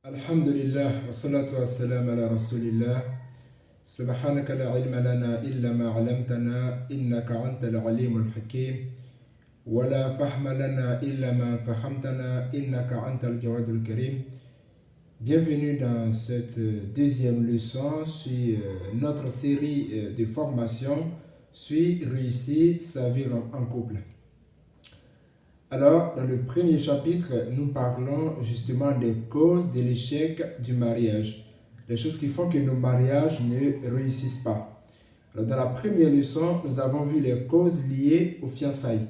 Alhamdulillah, wa salatu wa salam ala rasulillah. Subhanaka la ilma lana illa ma alamtana, innaka antal alimul hakim. Wa la fahma lana illa ma fahamtana, innaka antal jawadul karim. Bienvenue dans cette deuxième leçon sur notre série de formation sur réussir sa vie en couple. Alors, dans le premier chapitre, nous parlons justement des causes de l'échec du mariage. Les choses qui font que nos mariages ne réussissent pas. Alors, dans la première leçon, nous avons vu les causes liées aux fiançailles.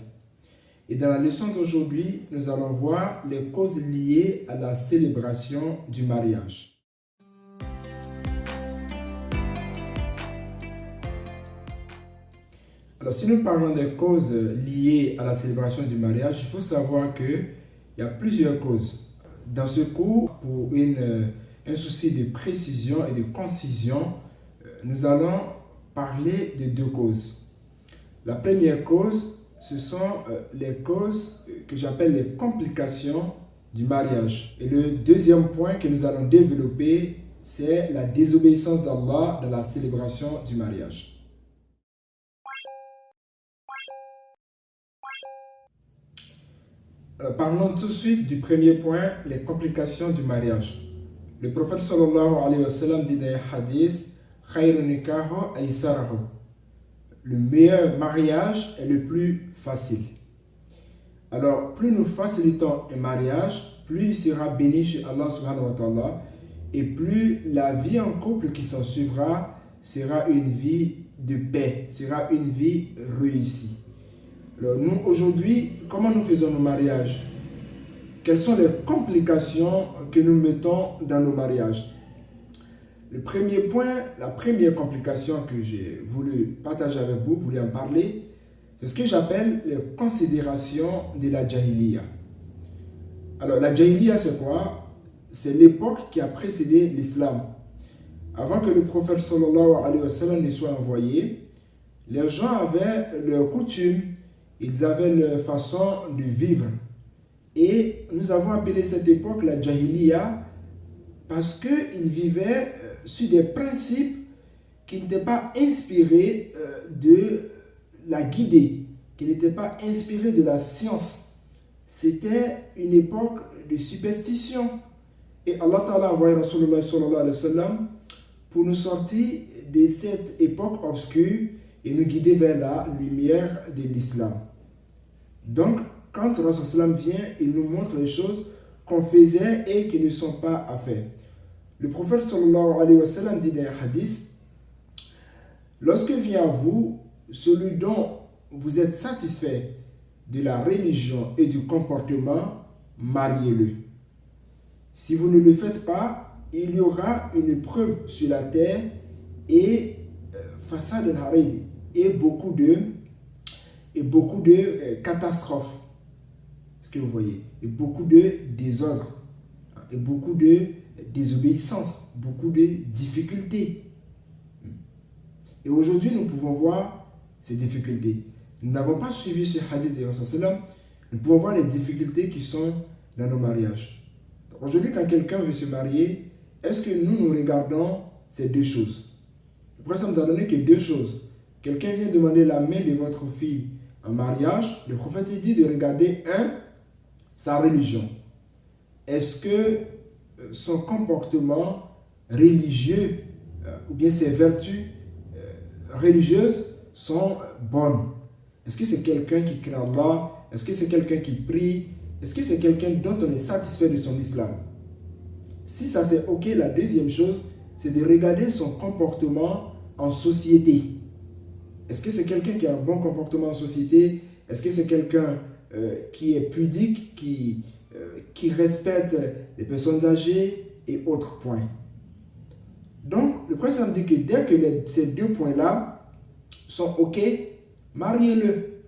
Et dans la leçon d'aujourd'hui, nous allons voir les causes liées à la célébration du mariage. Alors, si nous parlons des causes liées à la célébration du mariage, il faut savoir qu'il y a plusieurs causes. Dans ce cours, pour un souci de précision et de concision, nous allons parler de deux causes. La première cause, ce sont les causes que j'appelle les complications du mariage. Et le deuxième point que nous allons développer, c'est la désobéissance d'Allah dans la célébration du mariage. Parlons tout de suite du premier point, les complications du mariage. Le prophète sallallahu alayhi wa sallam dit dans un hadith, Khayru nikahu aysarahu. Le meilleur mariage est le plus facile. Alors, plus nous facilitons un mariage, plus il sera béni chez Allah subhanahu wa ta'ala, et plus la vie en couple qui s'en suivra sera une vie de paix, sera une vie réussie. Alors nous, aujourd'hui, comment nous faisons nos mariages? Quelles sont les complications que nous mettons dans nos mariages? Le premier point, la première complication que j'ai voulu partager avec vous, voulu en parler, c'est ce que j'appelle les considérations de la Jahiliya. Alors la Jahiliya, c'est quoi? C'est l'époque qui a précédé l'islam. Avant que le prophète sallallahu alayhi wa sallam ne soit envoyé, les gens avaient leurs coutumes, ils avaient leur façon de vivre. Et nous avons appelé cette époque la Jahiliya parce qu'ils vivaient sur des principes qui n'étaient pas inspirés de la guidée, qui n'étaient pas inspirés de la science. C'était une époque de superstition. Et Allah Ta'ala a envoyé Rasulullah sallallahu alayhi wa sallam pour nous sortir de cette époque obscure et nous guider vers la lumière de l'islam. Donc, quand Rasulullah vient, il nous montre les choses qu'on faisait et qui ne sont pas à faire. Le prophète sallallahu alayhi wa sallam dit dans un hadith, lorsque vient à vous celui dont vous êtes satisfait de la religion et du comportement, mariez-le. Si vous ne le faites pas, il y aura une épreuve sur la terre et façade al-harib et beaucoup de catastrophes. Ce que vous voyez, et beaucoup de désordre, et beaucoup de désobéissance, beaucoup de difficultés. Et aujourd'hui, nous pouvons voir ces difficultés. Nous n'avons pas suivi ce hadith de Rasulullah, nous pouvons voir les difficultés qui sont dans nos mariages. Aujourd'hui, quand quelqu'un veut se marier, est-ce que nous regardons ces deux choses? Le prophète nous a donné que deux choses. Quelqu'un vient demander la main de votre fille en mariage, le prophète dit de regarder sa religion. Est-ce que son comportement religieux ou bien ses vertus religieuses sont bonnes? Est-ce que c'est quelqu'un qui craint Allah? Est-ce que c'est quelqu'un qui prie? Est-ce que c'est quelqu'un dont on est satisfait de son islam? Si ça c'est ok, la deuxième chose, c'est de regarder son comportement en société. Est-ce que c'est quelqu'un qui a un bon comportement en société? Est-ce que c'est quelqu'un qui est pudique, qui respecte les personnes âgées et autres points? Donc, le prophète dit que dès que ces deux points-là sont OK, mariez-le.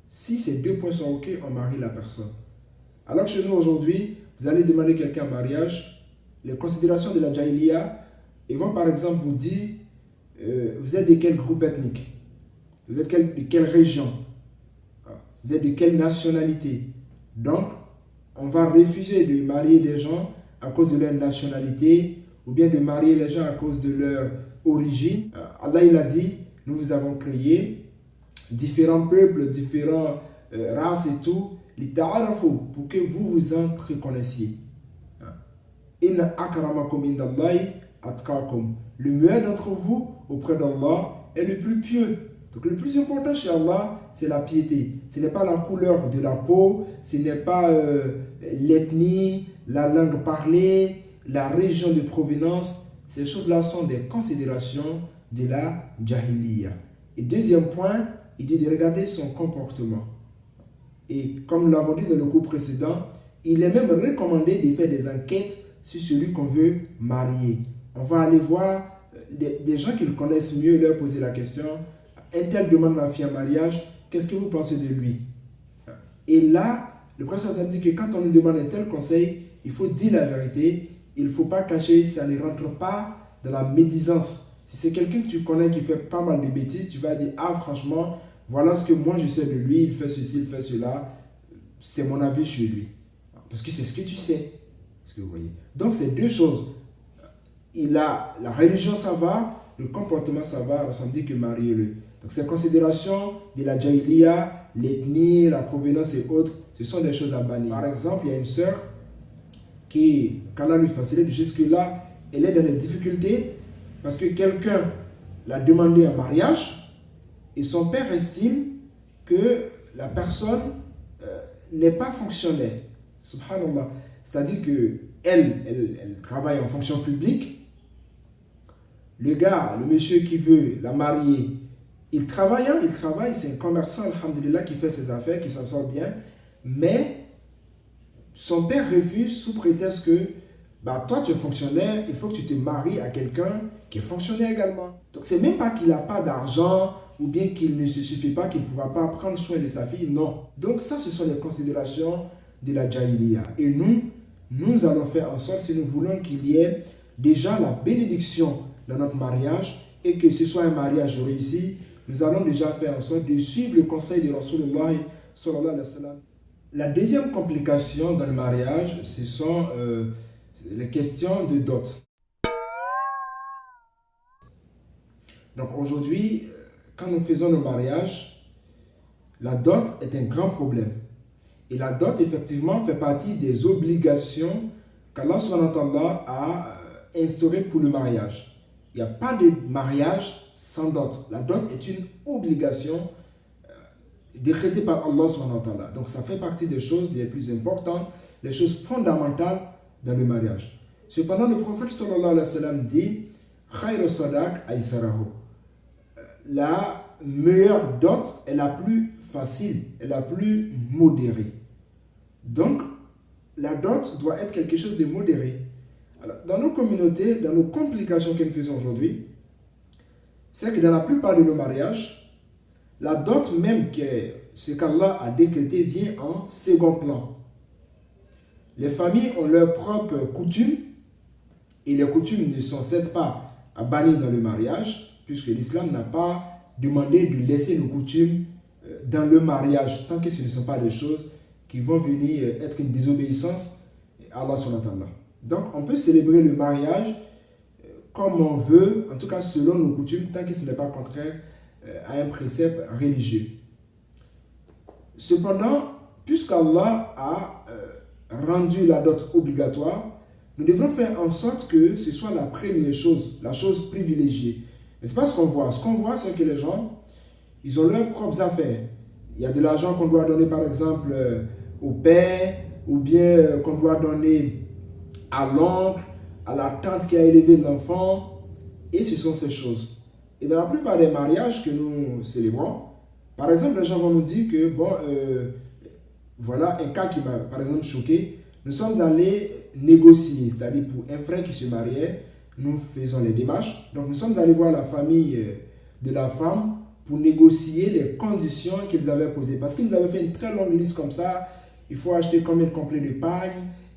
Si ces deux points sont OK, on marie la personne. Alors que chez nous aujourd'hui, vous allez demander quelqu'un en mariage, les considérations de la Jahiliya, ils vont par exemple vous dire vous êtes de quel groupe ethnique? Vous êtes de quelle région? Vous êtes de quelle nationalité? Donc, on va refuser de marier des gens à cause de leur nationalité, ou bien de marier les gens à cause de leur origine. Allah il a dit, nous vous avons créé différents peuples, différentes races et tout, pour que vous vous entreconnaissiez. Inna akramakum indallahi atqakum. Le meilleur d'entre vous auprès d'Allah est le plus pieux. Donc le plus important chez Allah, c'est la piété. Ce n'est pas la couleur de la peau, ce n'est pas l'ethnie, la langue parlée, la région de provenance. Ces choses-là sont des considérations de la jahiliya. Et deuxième point, il dit de regarder son comportement. Et comme nous l'avons dit dans le cours précédent, il est même recommandé de faire des enquêtes sur celui qu'on veut marier. On va aller voir des gens qui le connaissent mieux, leur poser la question. Un tel demande ma fille en mariage, qu'est-ce que vous pensez de lui? Et là, le prophète dit que quand on nous demande un tel conseil, il faut dire la vérité, il ne faut pas cacher, ça ne rentre pas dans la médisance. Si c'est quelqu'un que tu connais qui fait pas mal de bêtises, tu vas dire, ah franchement, voilà ce que moi je sais de lui, il fait ceci, il fait cela, c'est mon avis sur lui. Parce que c'est ce que tu sais. Est-ce que vous voyez? Donc c'est deux choses. La religion ça va, le comportement ça va, on dit que mariez-le. Donc ces considérations de la jahiliya, l'ethnie, la provenance et autres, ce sont des choses à bannir. Par exemple, il y a une sœur qui, qu'Allah lui facilite, jusque-là, elle est dans des difficultés parce que quelqu'un l'a demandé en mariage et son père estime que la personne n'est pas fonctionnelle. Subhanallah. C'est-à-dire qu'elle travaille en fonction publique. Le gars, le monsieur qui veut la marier, il travaille, c'est un commerçant, alhamdulillah, qui fait ses affaires, qui s'en sort bien. Mais son père refuse sous prétexte que toi tu es fonctionnaire, il faut que tu te maries à quelqu'un qui est fonctionnaire également. Donc c'est même pas qu'il n'a pas d'argent ou bien qu'il ne se suffit pas, qu'il ne pourra pas prendre soin de sa fille, non. Donc ça, ce sont les considérations de la jahiliya. Et nous allons faire en sorte, si nous voulons qu'il y ait déjà la bénédiction dans notre mariage et que ce soit un mariage réussi, nous allons déjà faire en sorte de suivre le conseil de Rasulullah sallallahu alayhi wa sallam. La deuxième complication dans le mariage, ce sont les questions de dot. Donc aujourd'hui, quand nous faisons nos mariages, la dot est un grand problème. Et la dot, effectivement, fait partie des obligations qu'Allah subhanahu wa ta'ala a instaurées pour le mariage. Il n'y a pas de mariage sans dot. La dot est une obligation décrétée par Allah subhanahu wa ta'ala. Donc ça fait partie des choses les plus importantes, les choses fondamentales dans le mariage. Cependant, le prophète sallallahu alayhi wa sallam dit khayru sadaq aysarahu. La meilleure dot est la plus facile, est la plus modérée. Donc, la dot doit être quelque chose de modéré. Alors, dans nos communautés, dans nos complications que nous faisons aujourd'hui, c'est que dans la plupart de nos mariages, la dot même, qui est ce qu'Allah a décrété, vient en second plan. Les familles ont leurs propres coutumes et les coutumes ne sont certes pas à bannir dans le mariage, puisque l'islam n'a pas demandé de laisser nos coutumes dans le mariage, tant que ce ne sont pas des choses qui vont venir être une désobéissance à Allah subhanahu wa ta'ala. Donc on peut célébrer le mariage comme on veut, en tout cas selon nos coutumes, tant que ce n'est pas contraire à un précepte religieux. Cependant, puisqu'Allah a rendu la dot obligatoire, nous devons faire en sorte que ce soit la première chose, la chose privilégiée. Mais ce n'est pas ce qu'on voit. Ce qu'on voit, c'est que les gens, ils ont leurs propres affaires. Il y a de l'argent qu'on doit donner, par exemple, au père, ou bien qu'on doit donner à l'oncle, à la tante qui a élevé l'enfant. Et ce sont ces choses. Et dans la plupart des mariages que nous célébrons, par exemple, les gens vont nous dire que, voilà un cas qui m'a, par exemple, choqué. Nous sommes allés négocier, c'est-à-dire pour un frère qui se mariait, nous faisons les démarches. Donc, nous sommes allés voir la famille de la femme pour négocier les conditions qu'ils avaient posées. Parce qu'ils avaient fait une très longue liste comme ça. Il faut acheter combien de complets de pagne,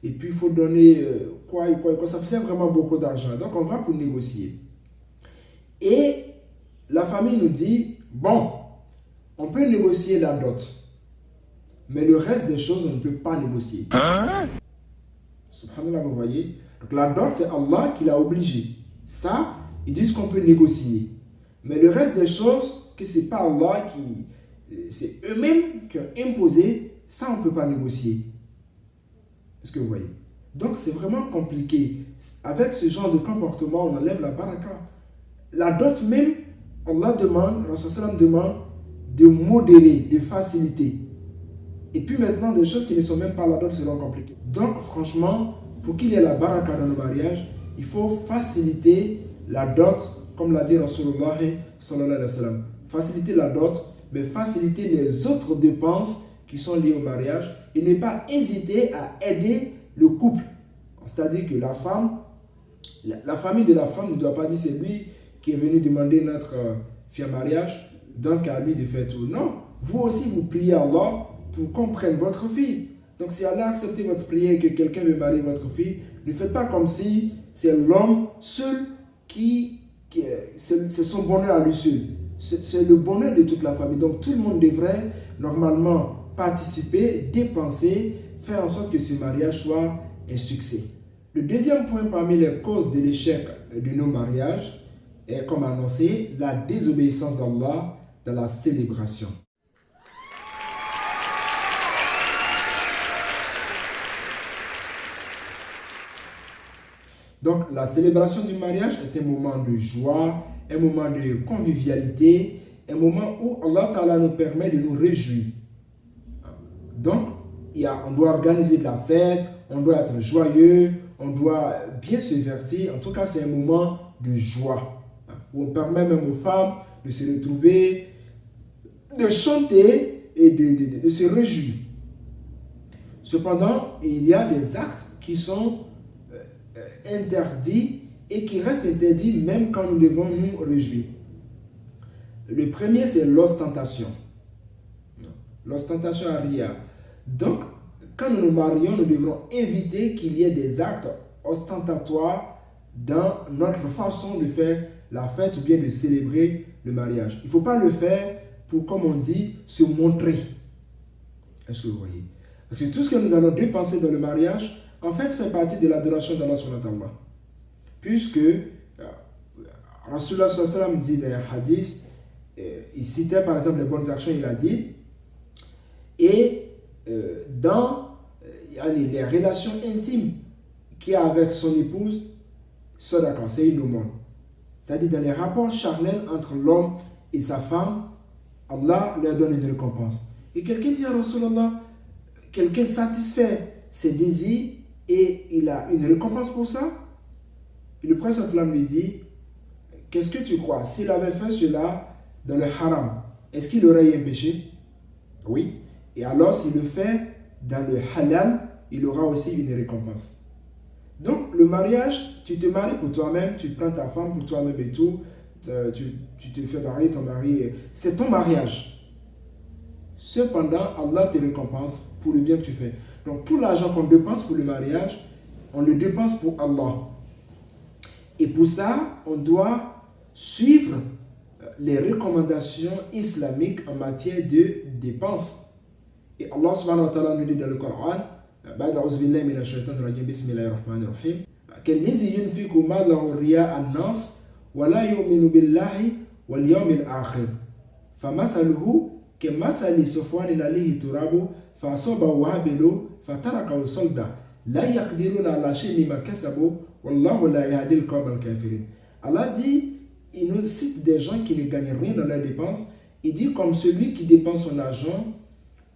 et puis il faut donner quoi. Ça faisait vraiment beaucoup d'argent. Donc, on va pour négocier. Et la famille nous dit, bon, on peut négocier la dot, mais le reste des choses, on ne peut pas négocier. Subhanallah, vous voyez. Donc la dot, c'est Allah qui l'a obligé. Ça, ils disent qu'on peut négocier. Mais le reste des choses, que c'est pas Allah qui... C'est eux-mêmes qui ont imposé, ça on ne peut pas négocier. Est-ce que vous voyez? Donc c'est vraiment compliqué. Avec ce genre de comportement, on enlève la baraka. La dot même, Allah demande, Rasul demande de modérer, de faciliter. Et puis maintenant, des choses qui ne sont même pas la dot seront compliquées. Donc franchement, pour qu'il y ait la baraka dans le mariage, il faut faciliter la dot, comme l'a dit Rasulullah sallallahu alayhi wa sallam. Faciliter la dot, mais faciliter les autres dépenses qui sont liées au mariage et ne pas hésiter à aider le couple. C'est-à-dire que la femme, la famille de la femme ne doit pas dire c'est lui qui est venu demander notre fille en mariage, donc à lui de faire tout. Non, vous aussi vous priez Allah pour qu'on prenne votre fille. Donc si Allah a accepté votre prière et que quelqu'un veut marier votre fille, ne faites pas comme si c'est l'homme seul c'est son bonheur à lui seul. C'est le bonheur de toute la famille. Donc tout le monde devrait normalement participer, dépenser, faire en sorte que ce mariage soit un succès. Le deuxième point parmi les causes de l'échec de nos mariages est, comme annoncé, la désobéissance d'Allah dans la célébration. Donc, la célébration du mariage est un moment de joie, un moment de convivialité, un moment où Allah Ta'ala nous permet de nous réjouir. Donc, on doit organiser de la fête, on doit être joyeux, on doit bien se divertir. En tout cas, c'est un moment de joie, où on permet même aux femmes de se retrouver, de chanter et de se réjouir. Cependant, il y a des actes qui sont interdits et qui restent interdits même quand nous devons nous réjouir. Le premier, c'est l'ostentation. L'ostentation à ria. Donc, quand nous nous marions, nous devrons éviter qu'il y ait des actes ostentatoires dans notre façon de faire la fête ou bien de célébrer le mariage. Il ne faut pas le faire pour, comme on dit, se montrer. Est-ce que vous voyez? Parce que tout ce que nous allons dépenser dans le mariage, en fait, fait partie de l'adoration d'Allah subhanahu wa ta'ala. Puisque Rasulullah sallallahu alayhi wa sallam dit dans un hadith, il citait par exemple les bonnes actions, il a dit, et dans les relations intimes qu'il a avec son épouse, sadaqa, c'est une aumône. C'est-à-dire dans les rapports charnels entre l'homme et sa femme, Allah leur donne une récompense. Et quelqu'un dit à Rasulullah, quelqu'un satisfait ses désirs et il a une récompense pour ça. Et le prophète sallam lui dit, qu'est-ce que tu crois? S'il avait fait cela dans le haram, est-ce qu'il aurait eu un péché? Oui. Et alors s'il le fait dans le halal, il aura aussi une récompense. Donc le mariage, tu te maries pour toi-même, tu prends ta femme pour toi-même et tout, tu te fais marier, ton mari, c'est ton mariage. Cependant, Allah te récompense pour le bien que tu fais. Donc tout l'argent qu'on dépense pour le mariage, on le dépense pour Allah. Et pour ça, on doit suivre les recommandations islamiques en matière de dépenses. Et Allah subhanahu wa ta'ala nous dit dans le Coran, بعد أعوذ بالله من الشيطان الرجيم بسم الله الرحمن الرحيم كالذي ينفق ماله رياء الناس ولا يؤمن بالله واليوم الآخر فمثله كمثل صفوان عليه تراب فأصابه وابل فتركه صلدا لا يقدرون على شيء مما كسبوا والله لا يهدي القوم الكافرين. Allah dit, il nous cite des gens qui ne gagnent rien dans leurs dépenses. Il dit comme celui qui dépense son argent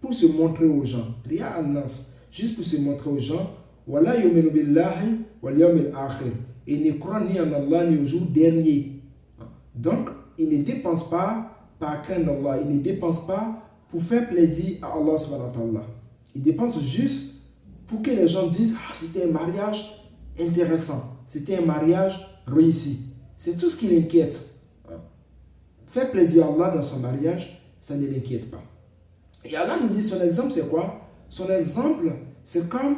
pour se montrer aux gens. Riya al-nas, juste pour se montrer aux gens. Wala yu'minu billahi wal yawmil akhir. Il ne croit ni en Allah ni au jour dernier. Donc, il ne dépense pas par crainte d'Allah. Il ne dépense pas pour faire plaisir à Allah subhanahu wa ta'ala. Il dépense juste pour que les gens disent « Ah, c'était un mariage intéressant. C'était un mariage réussi. » C'est tout ce qui l'inquiète. Faire plaisir à Allah dans son mariage, ça ne l'inquiète pas. Et Allah nous dit son exemple, c'est quoi? Son exemple, c'est comme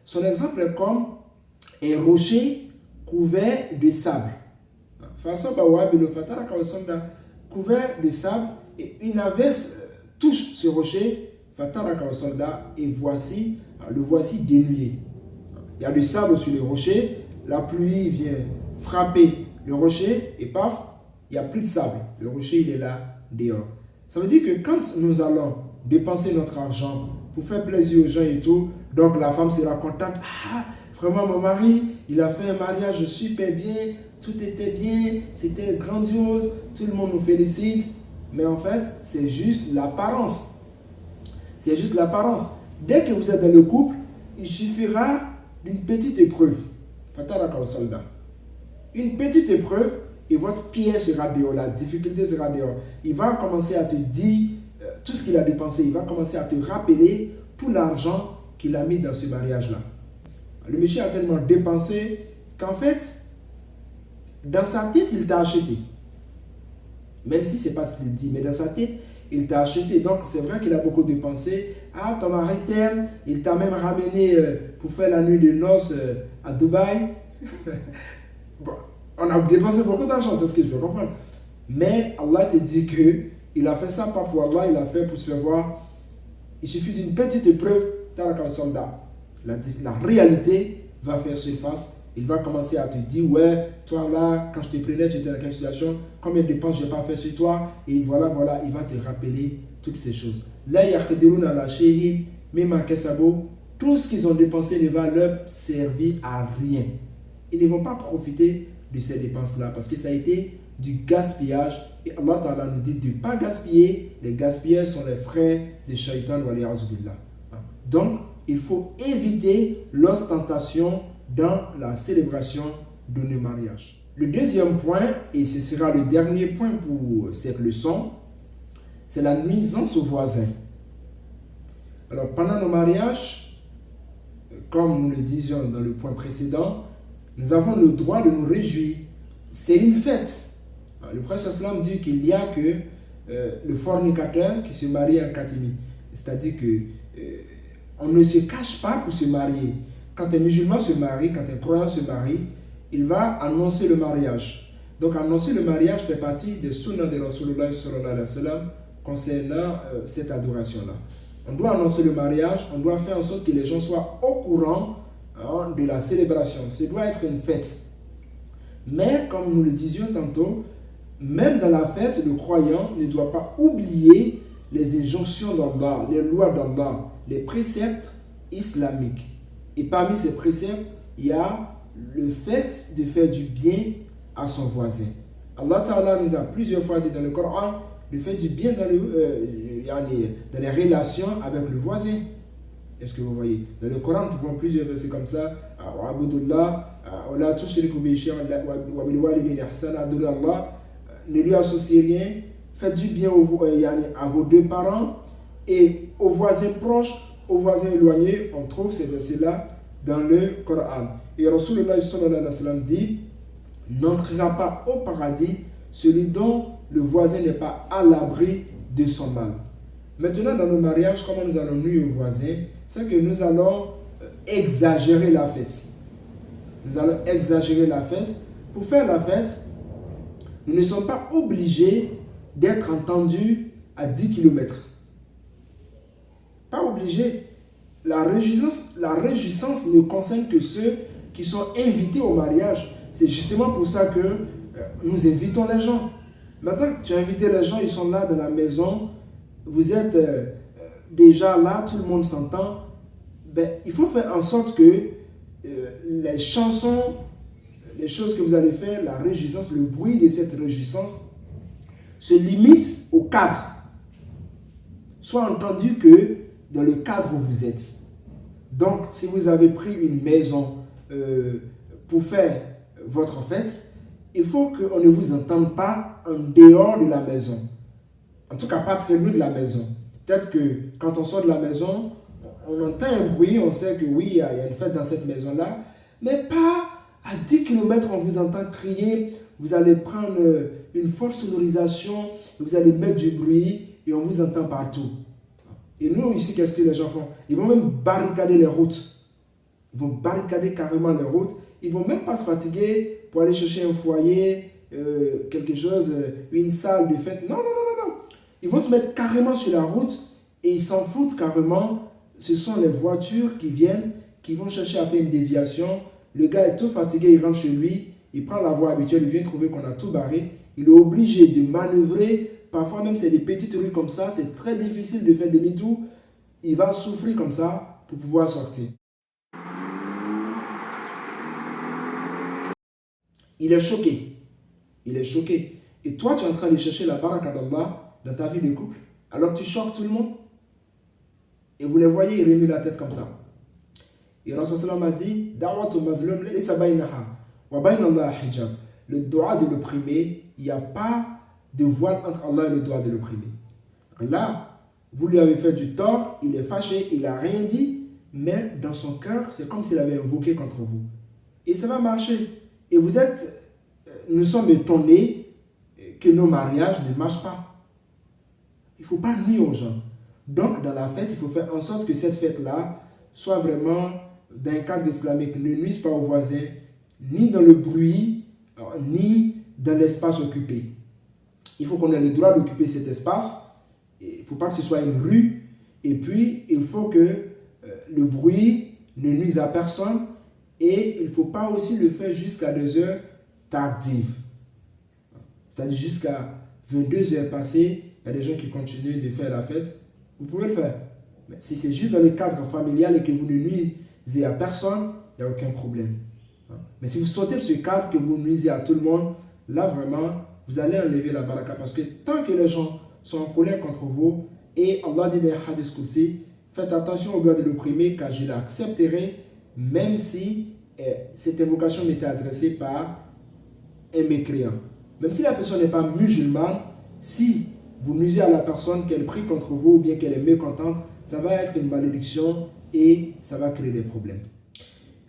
son exemple est comme un rocher couvert de sable. Couvert de sable, et une averse touche ce rocher, fataraka al-salda, et voici, le voici dénué. Il y a du sable sur les rochers, la pluie vient frapper le rocher et paf, il n'y a plus de sable. Le rocher, il est là, dehors. Ça veut dire que quand nous allons dépenser notre argent pour faire plaisir aux gens et tout, donc la femme sera contente. Ah, vraiment, mon mari, il a fait un mariage super bien, tout était bien, c'était grandiose, tout le monde nous félicite. Mais en fait, c'est juste l'apparence. C'est juste l'apparence. Dès que vous êtes dans le couple, il suffira d'une petite épreuve. Fataraka al-salda. Une petite épreuve et votre pièce sera dehors, la difficulté sera dehors. Il va commencer à te dire tout ce qu'il a dépensé. Il va commencer à te rappeler tout l'argent qu'il a mis dans ce mariage-là. Le monsieur a tellement dépensé qu'en fait, dans sa tête, il t'a acheté. Même si ce n'est pas ce qu'il dit, mais dans sa tête, il t'a acheté. Donc, c'est vrai qu'il a beaucoup dépensé. Ah, ton mari t'aime. Il t'a même ramené pour faire la nuit de noces à Dubaï. Bon, on a dépensé beaucoup d'argent, c'est ce que je veux comprendre. Mais Allah te dit qu'il a fait ça pas pour Allah, il a fait pour se faire voir. Il suffit d'une petite épreuve, taraka al-salda. La réalité va faire surface. Il va commencer à te dire, ouais, toi là, quand je te prenais, tu étais dans quelle situation, combien de dépenses je n'ai pas fait sur toi, et voilà, il va te rappeler toutes ces choses. Là, tout ce qu'ils ont dépensé ne va leur servir à rien. Ils ne vont pas profiter de ces dépenses-là parce que ça a été du gaspillage. Et Allah Ta'ala nous dit de ne pas gaspiller. Les gaspilleurs sont les frères de Shaitan. Donc, il faut éviter l'ostentation dans la célébration de nos mariages. Le deuxième point, et ce sera le dernier point pour cette leçon, c'est la nuisance aux voisins. Alors, pendant nos mariages, comme nous le disions dans le point précédent, nous avons le droit de nous réjouir. C'est une fête. Le prophète sallam dit qu'il n'y a que le fornicateur qui se marie en catimie. C'est-à-dire que on ne se cache pas pour se marier. Quand un musulman se marie, quand un croyant se marie, il va annoncer le mariage. Donc annoncer le mariage fait partie des sunnahs de Rasulullah sallallahu alayhi wa sallam concernant cette adoration-là. On doit annoncer le mariage, on doit faire en sorte que les gens soient au courant de la célébration. Ce doit être une fête. Mais comme nous le disions tantôt, même dans la fête, le croyant ne doit pas oublier les injonctions d'Allah, les lois d'Allah, les préceptes islamiques. Et parmi ces préceptes, il y a le fait de faire du bien à son voisin. Allah Ta'ala nous a plusieurs fois dit dans le Coran de faire du bien dans les relations avec le voisin. Est-ce que vous voyez? Dans le Coran, nous trouvons plusieurs versets comme ça. Ne lui associez rien. Faites du bien à vos deux parents et aux voisins proches, aux voisins éloignés. On trouve ces versets-là dans le Coran. Et Rasulullah sallallahu alayhi wa sallam dit: n'entrera pas au paradis celui dont le voisin n'est pas à l'abri de son mal. Maintenant, dans nos mariages, comment nous allons nuire aux voisins? C'est que nous allons exagérer la fête. Nous allons exagérer la fête. Pour faire la fête, nous ne sommes pas obligés d'être entendus à 10 km. Pas obligés. La réjouissance ne concerne que ceux qui sont invités au mariage. C'est justement pour ça que nous invitons les gens. Maintenant que tu as invité les gens, ils sont là dans la maison, vous êtes déjà là, tout le monde s'entend. Il faut faire en sorte que les chansons, les choses que vous allez faire, la réjouissance, le bruit de cette réjouissance se limite au cadre. Soit entendu que dans le cadre où vous êtes. Donc, si vous avez pris une maison pour faire votre fête, il faut qu'on ne vous entende pas en dehors de la maison. En tout cas, pas très loin de la maison. Peut-être que quand on sort de la maison, on entend un bruit, on sait que oui, il y a une fête dans cette maison-là, mais pas à 10 km, on vous entend crier, vous allez prendre une forte sonorisation, vous allez mettre du bruit et on vous entend partout. Et nous, ici, qu'est-ce que les gens font? Ils vont même barricader les routes. Ils vont barricader carrément les routes. Ils ne vont même pas se fatiguer pour aller chercher un foyer, quelque chose, une salle de fête. Non. Ils vont se mettre carrément sur la route et ils s'en foutent carrément. Ce sont les voitures qui viennent, qui vont chercher à faire une déviation. Le gars est tout fatigué, il rentre chez lui, il prend la voie habituelle, il vient trouver qu'on a tout barré. Il est obligé de manœuvrer. Parfois même c'est des petites rues comme ça, c'est très difficile de faire demi-tour. Il va souffrir comme ça pour pouvoir sortir. Il est choqué. Il est choqué. Et toi, tu es en train de chercher la baraka d'Allah dans ta vie de couple, alors que tu choques tout le monde. Et vous les voyez, ils remuent la tête comme ça. Et Rasulullah m'a dit, Da'watu mazlum laysa baynaha wa bayna Allah hijab. Le droit de l'opprimer, il n'y a pas de voile entre Allah et le droit de l'opprimer. Là, vous lui avez fait du tort, il est fâché, il n'a rien dit, mais dans son cœur, c'est comme s'il avait invoqué contre vous. Et ça va marcher. Et nous sommes étonnés que nos mariages ne marchent pas. Il ne faut pas nuire aux gens. Donc, dans la fête, il faut faire en sorte que cette fête-là soit vraiment dans un cadre islamique, ne nuise pas aux voisins, ni dans le bruit, ni dans l'espace occupé. Il faut qu'on ait le droit d'occuper cet espace. Il ne faut pas que ce soit une rue. Et puis, il faut que le bruit ne nuise à personne. Et il ne faut pas aussi le faire jusqu'à 2 heures tardives. C'est-à-dire jusqu'à 22 heures passées, il y a des gens qui continuent de faire la fête. Vous pouvez le faire. Mais si c'est juste dans le cadre familial et que vous ne nuisez à personne, il n'y a aucun problème. Mais si vous sortez de ce cadre, que vous nuisez à tout le monde, là vraiment, vous allez enlever la baraka. Parce que tant que les gens sont en colère contre vous, et Allah dit dans le hadith qudsi, faites attention au droit de l'opprimer, car je l'accepterai, même si cette invocation m'était adressée par un mécréant. Même si la personne n'est pas musulmane, si vous nuisez à la personne, qu'elle prie contre vous ou bien qu'elle est mécontente, ça va être une malédiction et ça va créer des problèmes.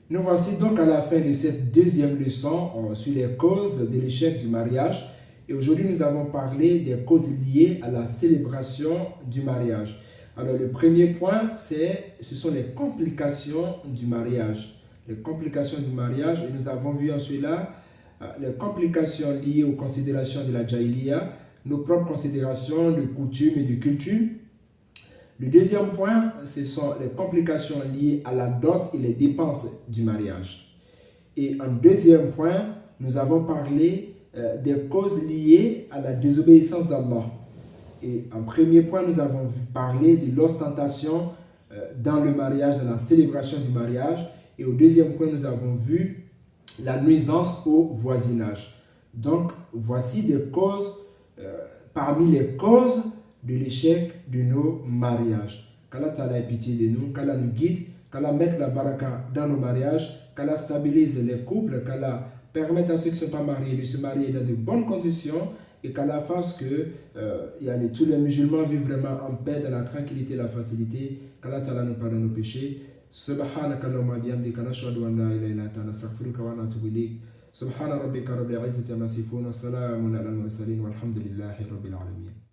Nous voici donc à la fin de cette deuxième leçon sur les causes de l'échec du mariage. Et aujourd'hui, nous avons parlé des causes liées à la célébration du mariage. Alors, le premier point, ce sont les complications du mariage. Les complications du mariage, et nous avons vu en cela les complications liées aux considérations de la Jahiliya, nos propres considérations de coutumes et de culture. Le deuxième point, ce sont les complications liées à la dot et les dépenses du mariage. Et en deuxième point, nous avons parlé des causes liées à la désobéissance d'Allah. Et en premier point, nous avons parlé de l'ostentation dans le mariage, dans la célébration du mariage. Et au deuxième point, nous avons vu la nuisance au voisinage. Donc, voici des causes, parmi les causes de l'échec de nos mariages. Qu'Allah Ta'ala ait pitié de nous, qu'Allah nous guide, qu'Allah mette la baraka dans nos mariages, qu'Allah stabilise les couples, qu'Allah permette à ceux qui ne sont pas mariés de se marier dans de bonnes conditions et qu'Allah fasse que tous les musulmans vivent vraiment en paix, dans la tranquillité et la facilité. Qu'Allah Ta'ala nous pardonne nos péchés. سبحانك اللهم وبحمدك نشهد ان لا اله الا انت نستغفرك ونتوب اليك سبحان ربك رب العزه عما يصفون وسلام على المرسلين والحمد لله رب العالمين.